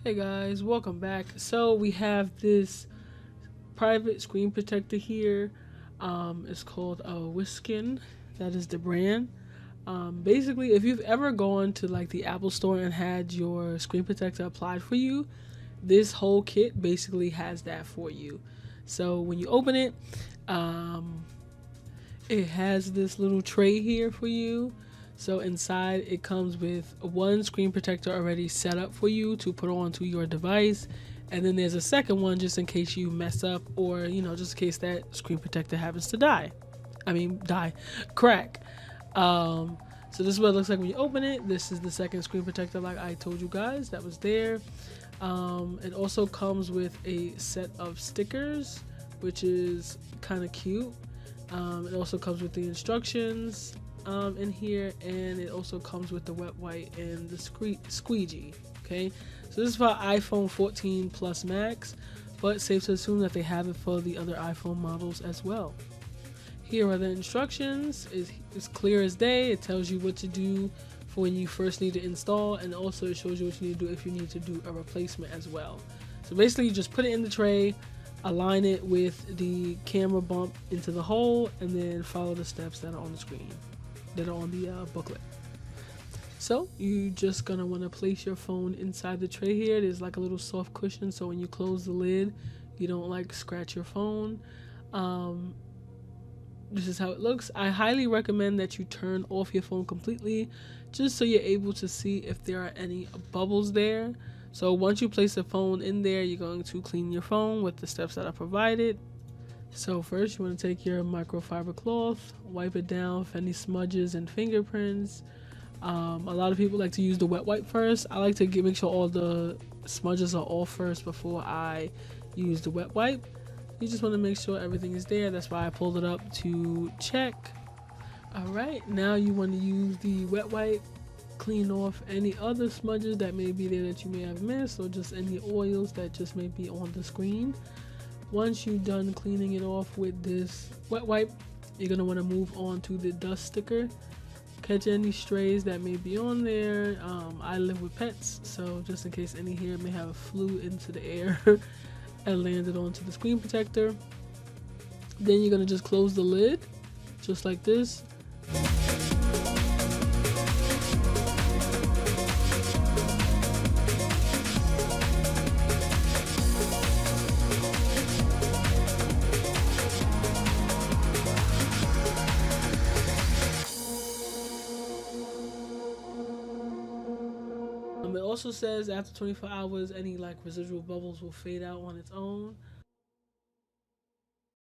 Hey guys, welcome back. So we have this private screen protector here. It's called a WSKEN. That is the brand. Basically, if you've ever gone to like the Apple Store and had your screen protector applied for you, this whole kit basically has that for you. So when you open it, um, it has this little tray here for you. So inside it comes with one screen protector already set up for you to put onto your device. And then there's a second one just in case you mess up or, just in case that screen protector happens to die. Crack. So this is what it looks like when you open it. This is the second screen protector like I told you guys that was there. It also comes with a set of stickers, which is kind of cute. It also comes with the instructions in here, and it also comes with the wet wipe and the squeegee. Okay, so this is for iPhone 14 Plus Max, but safe to assume that they have it for the other iPhone models as well. Here are the instructions. It's clear as day. It tells you what to do for when you first need to install, and also it shows you what you need to do if you need to do a replacement as well. So basically, you just put it in the tray, align it with the camera bump into the hole, and then follow the steps that are on the screen, that are on the booklet. So you just gonna want to place your phone inside the tray here. There's like a little soft cushion, so when you close the lid, you don't like scratch your phone. Um, this is how it looks. I highly recommend that you turn off your phone completely, just so you're able to see if there are any bubbles there. So once you place the phone in there, you're going to clean your phone with the steps that are provided. So first you want to take your microfiber cloth, wipe it down for any smudges and fingerprints. A lot of people like to use the wet wipe first. I like to make sure all the smudges are off first before I use the wet wipe. You just want to make sure everything is there. That's why I pulled it up to check. Alright, now you want to use the wet wipe, clean off any other smudges that may be there that you may have missed, or just any oils that just may be on the screen. Once you're done cleaning it off with this wet wipe, you're going to want to move on to the dust sticker. Catch any strays that may be on there. I live with pets, so just in case any hair may have flew into the air and landed onto the screen protector. Then you're going to just close the lid, just like this. It also says after 24 hours, any like residual bubbles will fade out on its own.